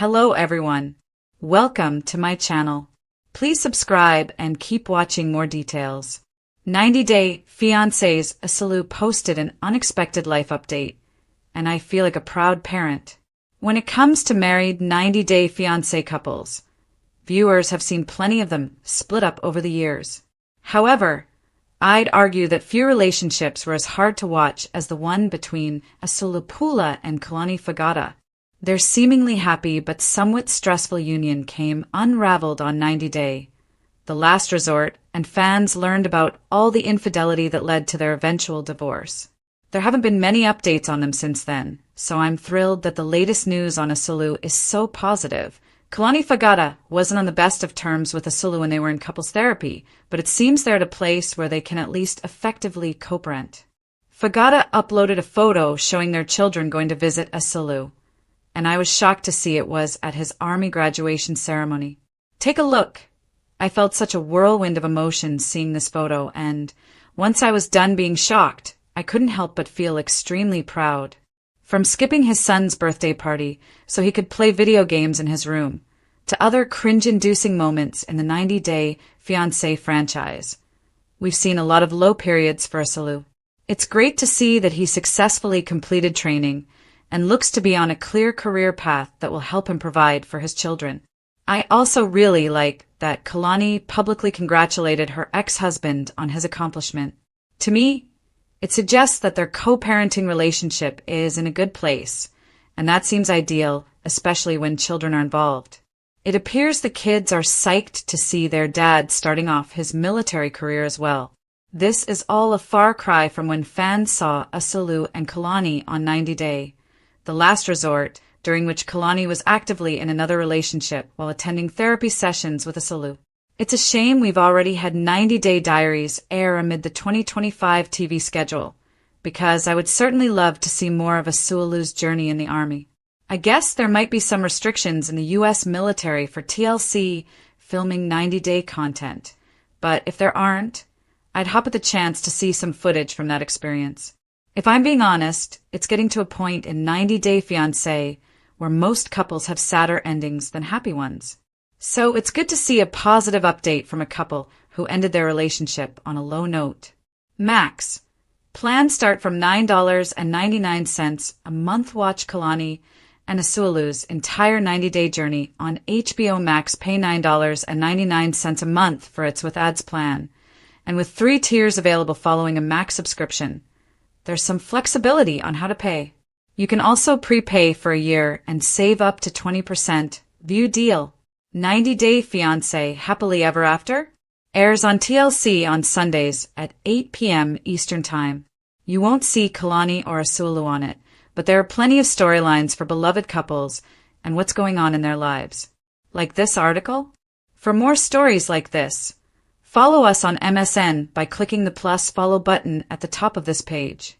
Hello everyone. Welcome to my channel. Please subscribe and keep watching more details. 90-Day Fiancé's Asuelu posted an unexpected life update, and I feel like a proud parent. When it comes to married 90-day fiancé couples, viewers have seen plenty of them split up over the years. However, I'd argue that few relationships were as hard to watch as the one between Asuelu and Kalani Fagata. Their seemingly happy but somewhat stressful union came unraveled on 90-Day, the last resort, and fans learned about all the infidelity that led to their eventual divorce. There haven't been many updates on them since then, so I'm thrilled that the latest news on Asuelu is so positive. Kalani Fagata wasn't on the best of terms with Asuelu when they were in couples therapy, but it seems they're at a place where they can at least effectively co-parent. Fagata uploaded a photo showing their children going to visit Asuelu, and I was shocked to see it was at his army graduation ceremony. Take a look. I felt such a whirlwind of emotions seeing this photo, and once I was done being shocked, I couldn't help but feel extremely proud. From skipping his son's birthday party so he could play video games in his room, to other cringe-inducing moments in the 90-Day Fiancé franchise, we've seen a lot of low periods for Asuelu. It's great to see that he successfully completed training and looks to be on a clear career path that will help him provide for his children. I also really like that Kalani publicly congratulated her ex-husband on his accomplishment. To me, it suggests that their co-parenting relationship is in a good place, and that seems ideal, especially when children are involved. It appears the kids are psyched to see their dad starting off his military career as well. This is all a far cry from when fans saw Asuelu and Kalani on 90-Day, the last resort, during which Kalani was actively in another relationship while attending therapy sessions with Asuelu. It's a shame we've already had 90-Day Diaries air amid the 2025 TV schedule, because I would certainly love to see more of Asuelu's journey in the army. I guess there might be some restrictions in the U.S. military for TLC filming 90-Day content, but if there aren't, I'd hop at the chance to see some footage from that experience. If I'm being honest, it's getting to a point in 90-Day Fiancé where most couples have sadder endings than happy ones. So it's good to see a positive update from a couple who ended their relationship on a low note. Max. Plans start from $9.99 a month. Watch Kalani and Asuelu's entire 90-day journey on HBO Max. Pay $9.99 a month for its with ads plan, and with 3 tiers available following a Max subscription. There's some flexibility on how to pay. You can also prepay for a year and save up to 20%. View deal. 90-Day Fiancé Happily Ever After airs on TLC on Sundays at 8 p.m. Eastern Time. You won't see Kalani or Asuelu on it, but there are plenty of storylines for beloved couples and what's going on in their lives. Like this article? For more stories like this, follow us on MSN by clicking the plus follow button at the top of this page.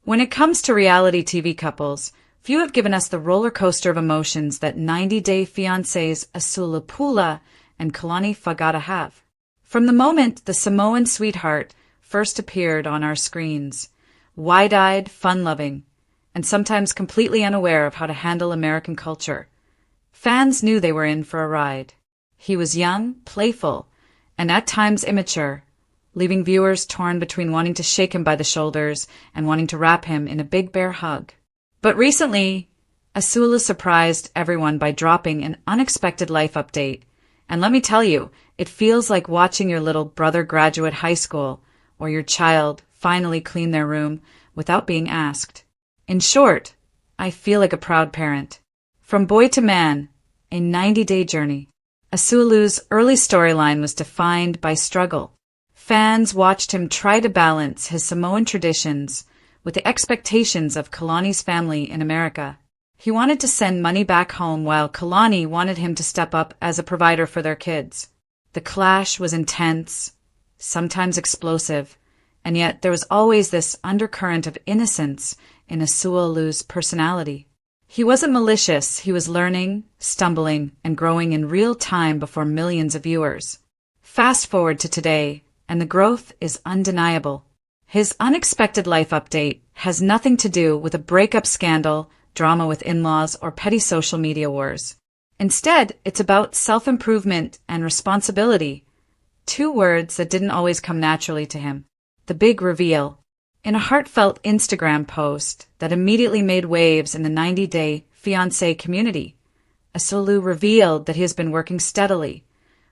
When it comes to reality TV couples, few have given us the roller coaster of emotions that 90-Day Fiancé's Asuelu and Kalani Fagata have. From the moment the Samoan sweetheart first appeared on our screens, wide-eyed, fun-loving, and sometimes completely unaware of how to handle American culture, fans knew they were in for a ride. He was young, playful, and at times immature, leaving viewers torn between wanting to shake him by the shoulders and wanting to wrap him in a big bear hug. But recently, Asuelu surprised everyone by dropping an unexpected life update, and let me tell you, it feels like watching your little brother graduate high school or your child finally clean their room without being asked. In short, I feel like a proud parent. From boy to man, a 90-day journey. Asuelu's early storyline was defined by struggle. Fans watched him try to balance his Samoan traditions with the expectations of Kalani's family in America. He wanted to send money back home while Kalani wanted him to step up as a provider for their kids. The clash was intense, sometimes explosive, and yet there was always this undercurrent of innocence in Asuelu's personality. He wasn't malicious, he was learning, stumbling, and growing in real time before millions of viewers. Fast forward to today, and the growth is undeniable. His unexpected life update has nothing to do with a breakup scandal, drama with in-laws, or petty social media wars. Instead, it's about self-improvement and responsibility, two words that didn't always come naturally to him. The big reveal. In a heartfelt Instagram post that immediately made waves in the 90-day Fiancé community, Asuelu revealed that he has been working steadily,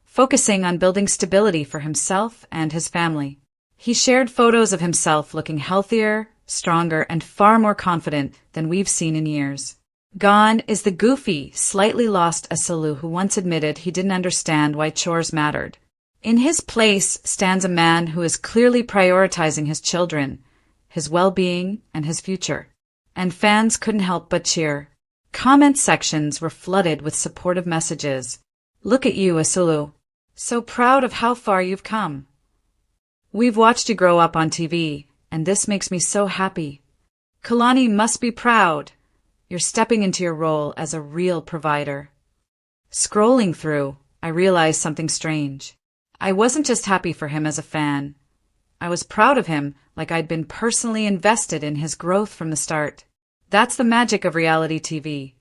focusing on building stability for himself and his family. He shared photos of himself looking healthier, stronger, and far more confident than we've seen in years. Gone is the goofy, slightly lost Asuelu who once admitted he didn't understand why chores mattered. In his place stands a man who is clearly prioritizing his children, his well-being, and his future. And fans couldn't help but cheer. Comment sections were flooded with supportive messages. Look at you, Asuelu. So proud of how far you've come. We've watched you grow up on TV, and this makes me so happy. Kalani must be proud. You're stepping into your role as a real provider. Scrolling through, I realized something strange. I wasn't just happy for him as a fan. I was proud of him like I'd been personally invested in his growth from the start. That's the magic of reality TV.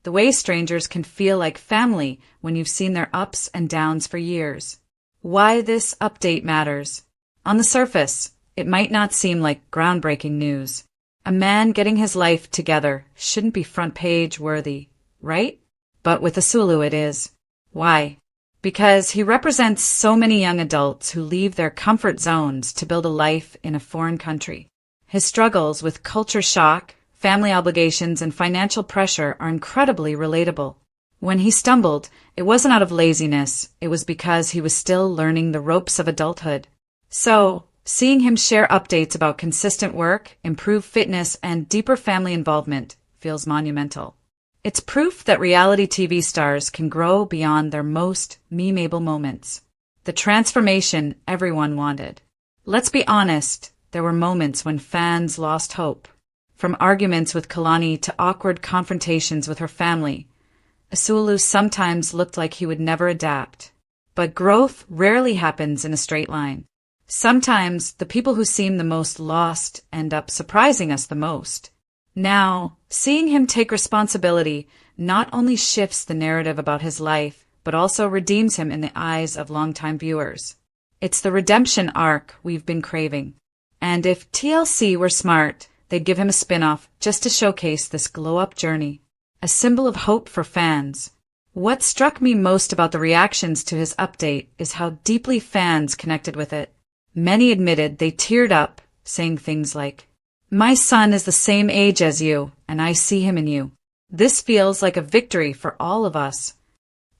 The way strangers can feel like family when you've seen their ups and downs for years. Why this update matters. On the surface, it might not seem like groundbreaking news. A man getting his life together shouldn't be front page worthy, right? But with Asuelu it is. Why? Because he represents so many young adults who leave their comfort zones to build a life in a foreign country. His struggles with culture shock, family obligations, and financial pressure are incredibly relatable. When he stumbled, it wasn't out of laziness, it was because he was still learning the ropes of adulthood. So, seeing him share updates about consistent work, improved fitness, and deeper family involvement feels monumental. It's proof that reality TV stars can grow beyond their most memeable moments. The transformation everyone wanted. Let's be honest, there were moments when fans lost hope. From arguments with Kalani to awkward confrontations with her family, Asuelu sometimes looked like he would never adapt. But growth rarely happens in a straight line. Sometimes the people who seem the most lost end up surprising us the most. Now, seeing him take responsibility not only shifts the narrative about his life, but also redeems him in the eyes of longtime viewers. It's the redemption arc we've been craving. And if TLC were smart, they'd give him a spin-off just to showcase this glow-up journey, a symbol of hope for fans. What struck me most about the reactions to his update is how deeply fans connected with it. Many admitted they teared up, saying things like, "My son is the same age as you, and I see him in you." This feels like a victory for all of us.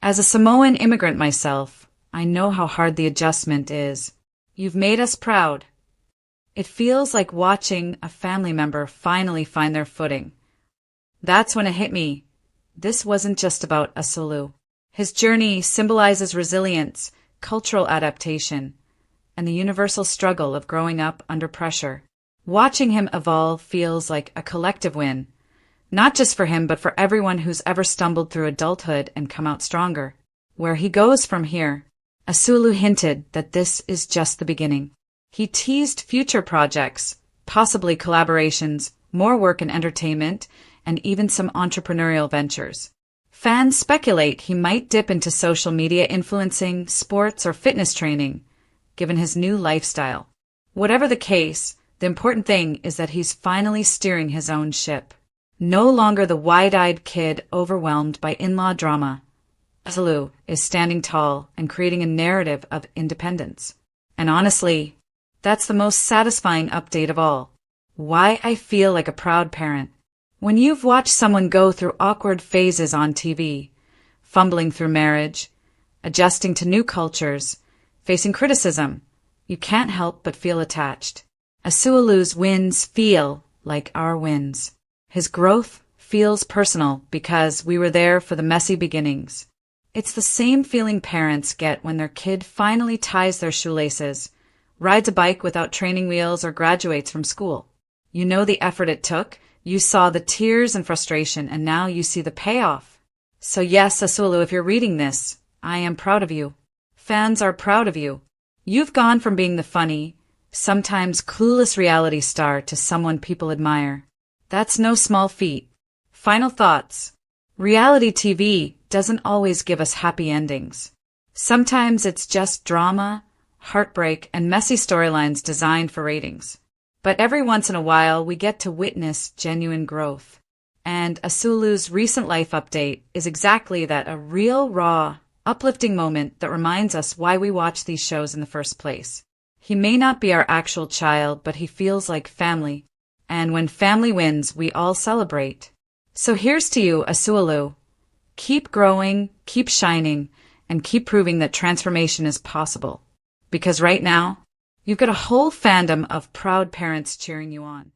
As a Samoan immigrant myself, I know how hard the adjustment is. You've made us proud. It feels like watching a family member finally find their footing. That's when it hit me. This wasn't just about Asuelu. His journey symbolizes resilience, cultural adaptation, and the universal struggle of growing up under pressure. Watching him evolve feels like a collective win, not just for him but for everyone who's ever stumbled through adulthood and come out stronger. Where he goes from here, Asuelu hinted that this is just the beginning. He teased future projects, possibly collaborations, more work in entertainment, and even some entrepreneurial ventures. Fans speculate he might dip into social media influencing, sports, or fitness training, given his new lifestyle. Whatever the case, the important thing is that he's finally steering his own ship. No longer the wide-eyed kid overwhelmed by in-law drama. Asuelu is standing tall and creating a narrative of independence. And honestly, that's the most satisfying update of all. Why I feel like a proud parent. When you've watched someone go through awkward phases on TV, fumbling through marriage, adjusting to new cultures, facing criticism, you can't help but feel attached. Asuelu's wins feel like our wins. His growth feels personal because we were there for the messy beginnings. It's the same feeling parents get when their kid finally ties their shoelaces, rides a bike without training wheels, or graduates from school. You know the effort it took, you saw the tears and frustration, and now you see the payoff. So yes, Asuelu, if you're reading this, I am proud of you. Fans are proud of you. You've gone from being the funny, sometimes clueless reality star to someone people admire. That's no small feat. Final thoughts. Reality TV doesn't always give us happy endings. Sometimes it's just drama, heartbreak, and messy storylines designed for ratings. But every once in a while, we get to witness genuine growth. And Asuelu's recent life update is exactly that, a real, raw, uplifting moment that reminds us why we watch these shows in the first place. He may not be our actual child, but he feels like family. And when family wins, we all celebrate. So here's to you, Asuelu. Keep growing, keep shining, and keep proving that transformation is possible. Because right now, you've got a whole fandom of proud parents cheering you on.